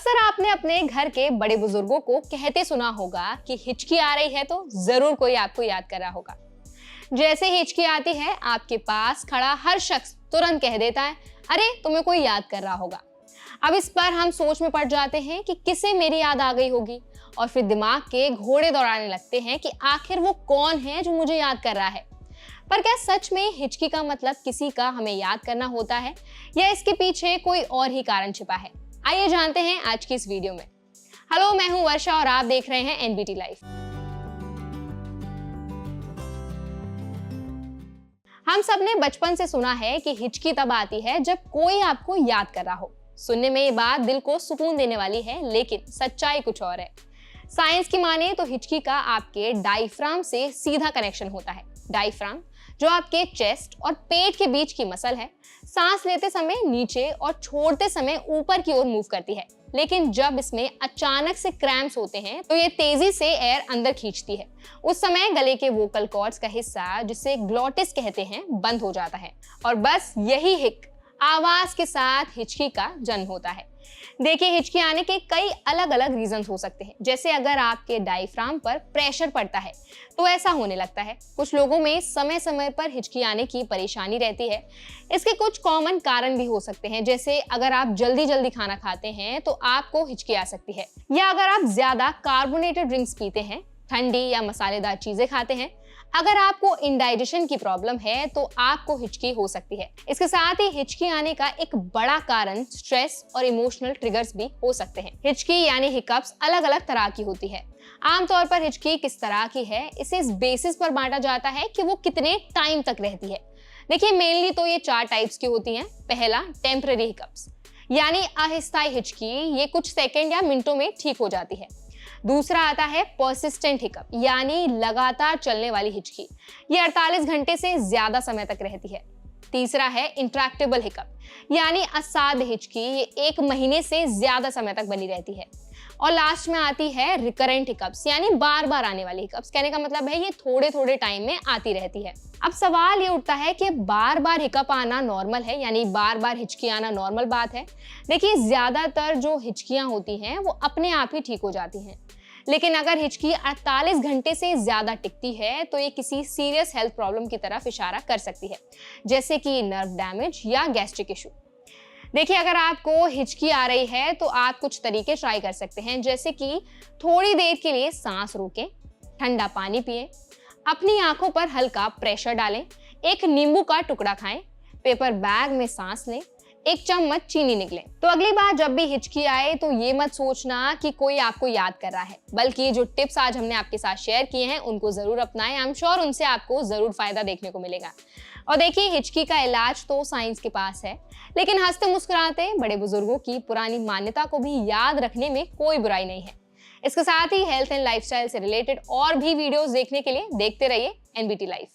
अक्सर आपने अपने घर के बड़े बुजुर्गों को कहते सुना होगा कि हिचकी आ रही है तो जरूर कोई आपको याद कर रहा होगा। जैसे ही हिचकी आती है, आपके पास खड़ा हर शख्स तुरंत कह देता है, अरे तुम्हें कोई याद कर रहा होगा। अब इस पर हम सोच में पड़ जाते हैं कि किसे मेरी याद आ गई होगी, और फिर दिमाग के घोड़े दौड़ाने लगते हैं कि आखिर वो कौन है जो मुझे याद कर रहा है। पर क्या सच में हिचकी का मतलब किसी का हमें याद करना होता है, या इसके पीछे कोई और ही कारण छिपा है? आइए जानते हैं आज की इस वीडियो में। हेलो, मैं हूं वर्षा और आप देख रहे हैं एनबीटी लाइव। हम सब ने बचपन से सुना है कि हिचकी तब आती है जब कोई आपको याद कर रहा हो। सुनने में ये बात दिल को सुकून देने वाली है, लेकिन सच्चाई कुछ और है। साइंस की माने तो हिचकी का आपके डायफ्राम से सीधा कनेक्शन होता है। डायफ्राम जो आपके चेस्ट और पेट के बीच की मसल है, सांस लेते समय नीचे और छोड़ते समय ऊपर की ओर मूव करती है। लेकिन जब इसमें अचानक से क्रैम्प्स होते हैं तो ये तेजी से एयर अंदर खींचती है। उस समय गले के वोकल कॉर्ड्स का हिस्सा, जिसे ग्लॉटिस कहते हैं, बंद हो जाता है और बस यही हिक आवाज के साथ हिचकी का जन्म होता है। देखिए, हिचकी आने के कई अलग अलग रीजंस हो सकते हैं। जैसे अगर आपके डायफ्राम पर प्रेशर पड़ता है तो ऐसा होने लगता है। कुछ लोगों में समय समय पर हिचकी आने की परेशानी रहती है। इसके कुछ कॉमन कारण भी हो सकते हैं, जैसे अगर आप जल्दी जल्दी खाना खाते हैं तो आपको हिचकी आ सकती है, या अगर आप ज्यादा कार्बोनेटेड ड्रिंक्स पीते हैं, ठंडी या मसालेदार चीजें खाते हैं। अगर आपको इंडाइजेशन की प्रॉब्लम है तो आपको हिचकी हो सकती है। इसके साथ ही हिचकी आने का एक बड़ा कारण स्ट्रेस और इमोशनल ट्रिगर्स भी हो सकते हैं। हिचकी यानी हिकअप्स अलग अलग तरह की होती है। आमतौर पर हिचकी किस तरह की है, इसे इस बेसिस पर बांटा जाता है कि वो कितने टाइम तक रहती है। देखिए, मेनली तो ये 4 टाइप्स की होती हैं। पहला, टेम्पररी हिकअप्स यानी अस्थायी हिचकी, ये कुछ सेकंड या मिनटों में ठीक हो जाती है। दूसरा आता है पर्सिस्टेंट हिकअप यानी लगातार चलने वाली हिचकी, ये 48 घंटे से ज्यादा समय तक रहती है। तीसरा है इंट्रैक्टेबल हिकअप यानी असाध्य हिचकी, ये 1 महीने से ज्यादा समय तक बनी रहती है। और लास्ट में आती है रिकरेंट हिकअप्स यानी बार बार आने वाली हिकअप्स। कहने का मतलब है ये थोड़े थोड़े टाइम में आती रहती है। अब सवाल ये उठता है कि बार बार हिकअप आना नॉर्मल है, यानी बार बार हिचकी आना नॉर्मल बात है। देखिए, ज्यादातर जो हिचकियां होती हैं वो अपने आप ही ठीक हो जाती हैं, लेकिन अगर हिचकी 48 घंटे से ज्यादा टिकती है तो ये किसी सीरियस हेल्थ प्रॉब्लम की तरफ इशारा कर सकती है, जैसे कि नर्व डैमेज या गैस्ट्रिक इशू। देखिए, अगर आपको हिचकी आ रही है तो आप कुछ तरीके ट्राई कर सकते हैं, जैसे कि थोड़ी देर के लिए सांस रोकें, ठंडा पानी पिएं, अपनी आंखों पर हल्का प्रेशर डालें, एक नींबू का टुकड़ा खाएं, पेपर बैग में सांस लें, 1 चम्मच चीनी निगलें। तो अगली बार जब भी हिचकी आए तो ये मत सोचना कि कोई आपको याद कर रहा है, बल्कि जो टिप्स आज हमने आपके साथ शेयर किए हैं उनको जरूर अपनाएं। आई एम श्योर उनसे आपको जरूर फायदा देखने को मिलेगा। और देखिए, हिचकी का इलाज तो साइंस के पास है, लेकिन हंसते मुस्कुराते बड़े बुजुर्गों की पुरानी मान्यता को भी याद रखने में कोई बुराई नहीं है। इसके साथ ही हेल्थ एंड लाइफस्टाइल से रिलेटेड और भी वीडियोस देखने के लिए देखते रहिए एनबीटी लाइव।